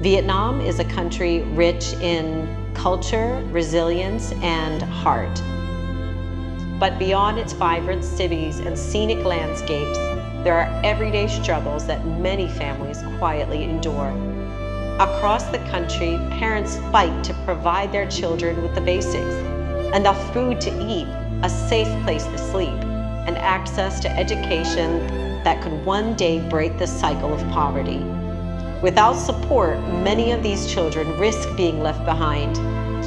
Vietnam is a country rich in culture, resilience, and heart. But beyond its vibrant cities and scenic landscapes, there are everyday struggles that many families quietly endure. Across the country, parents fight to provide their children with the basics: enough food to eat, a safe place to sleep, and access to education that could one day break the cycle of poverty. Without support, many of these children risk being left behind,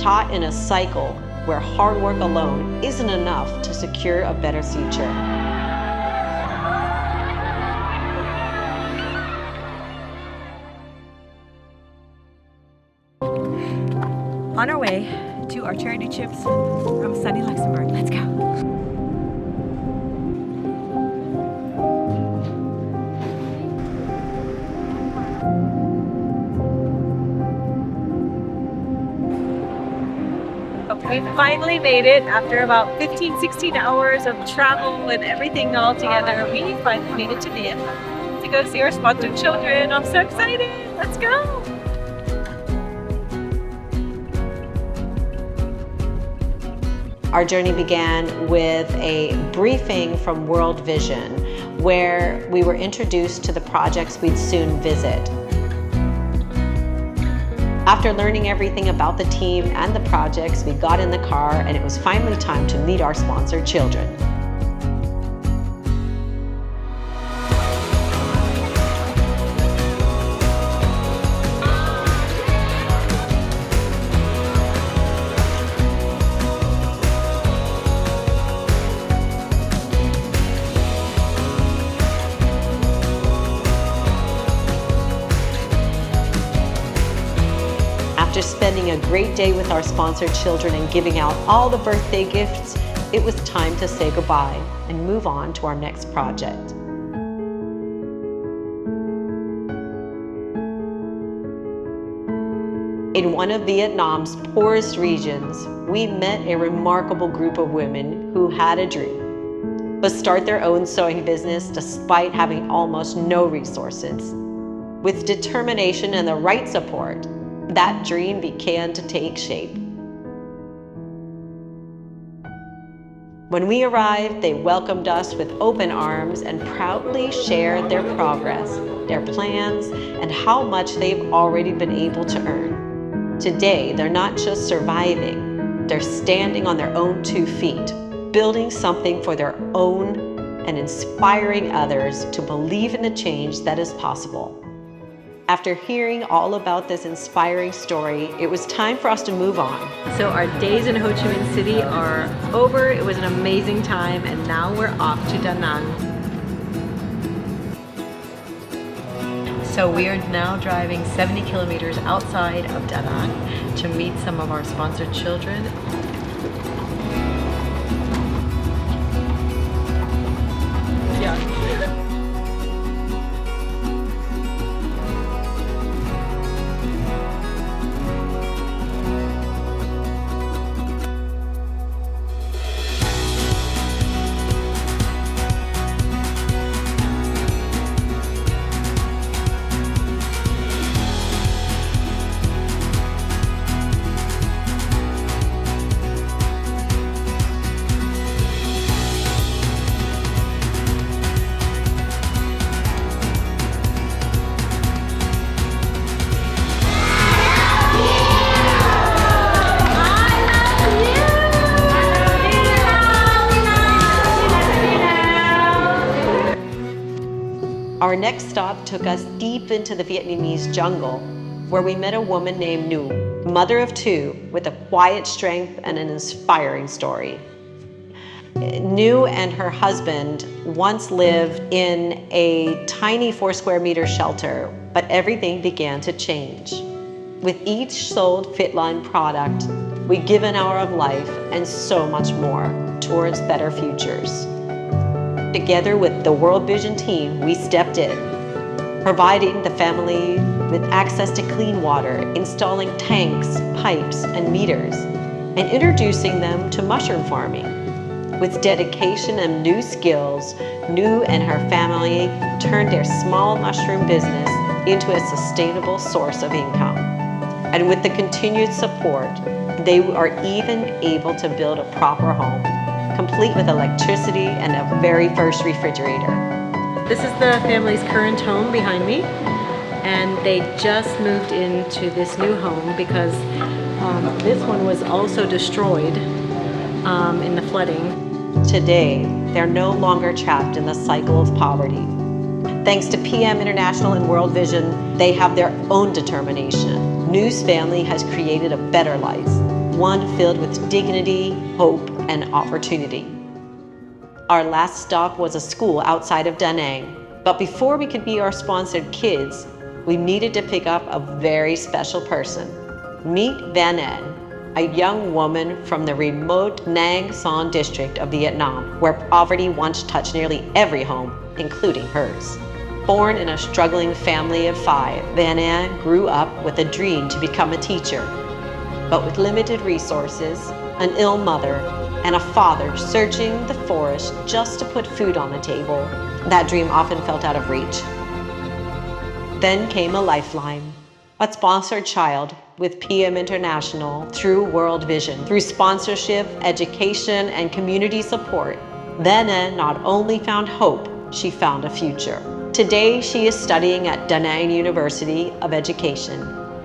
caught in a cycle where hard work alone isn't enough to secure a better future. On our way to our charity trips from sunny Luxembourg. Let's go. We finally made it after about 16 hours of travel and everything all together. We finally made it to Viet to go see our sponsored children. I'm so excited. Let's go. Our journey began with a briefing from World Vision, where we were introduced to the projects we'd soon visit. After learning everything about the team and the projects, we got in the car and it was finally time to meet our sponsored children. After spending a great day with our sponsored children and giving out all the birthday gifts, it was time to say goodbye and move on to our next project. In one of Vietnam's poorest regions, we met a remarkable group of women who had a dream, but start their own sewing business despite having almost no resources. With determination and the right support, that dream began to take shape. When we arrived, they welcomed us with open arms and proudly shared their progress, their plans, and how much they've already been able to earn. Today, they're not just surviving, they're standing on their own 2 feet, building something for their own and inspiring others to believe in the change that is possible. After hearing all about this inspiring story, it was time for us to move on. So our days in Ho Chi Minh City are over. It was an amazing time, and now we're off to Da Nang. So we are now driving 70 kilometers outside of Da Nang to meet some of our sponsored children. Yeah. Our next stop took us deep into the Vietnamese jungle, where we met a woman named Nu, mother of 2, with a quiet strength and an inspiring story. Nu and her husband once lived in a tiny 4 square meter shelter, but everything began to change. With each sold FitLine product, we give an hour of life and so much more towards better futures. Together with the World Vision team, we stepped in, providing the family with access to clean water, installing tanks, pipes, and meters, and introducing them to mushroom farming. With dedication and new skills, Nu and her family turned their small mushroom business into a sustainable source of income. And with the continued support, they are even able to build a proper home, complete with electricity and a very first refrigerator. This is the family's current home behind me, and they just moved into this new home because this one was also destroyed in the flooding. Today, they're no longer trapped in the cycle of poverty. Thanks to PM International and World Vision, they have their own determination. New's family has created a better life, one filled with dignity, hope, and opportunity. Our last stop was a school outside of Da Nang, but before we could be our sponsored kids, we needed to pick up a very special person. Meet Van En, a young woman from the remote Nang Son district of Vietnam, where poverty once touched nearly every home, including hers. Born in a struggling family of 5, Van En grew up with a dream to become a teacher. But with limited resources, an ill mother, and a father searching the forest just to put food on the table, that dream often felt out of reach. Then came a lifeline, a sponsored child with PM International through World Vision. Through sponsorship, education, and community support, Van En not only found hope, she found a future. Today, she is studying at Da Nang University of Education,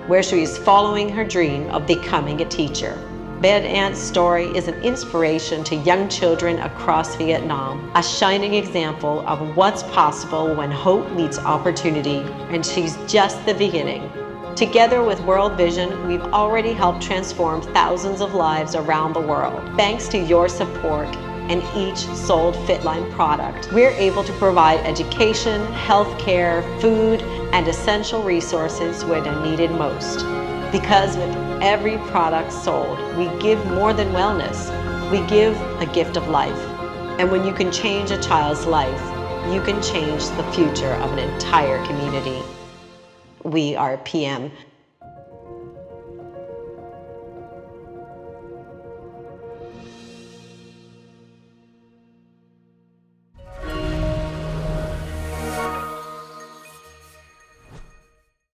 where she is following her dream of becoming a teacher. Van En's story is an inspiration to young children across Vietnam, a shining example of what's possible when hope meets opportunity, and she's just the beginning. Together with World Vision, we've already helped transform thousands of lives around the world. Thanks to your support and each sold FitLine product, we're able to provide education, healthcare, food, and essential resources where they're needed most. Because with every product sold, we give more than wellness. We give a gift of life. And when you can change a child's life, you can change the future of an entire community. We are PM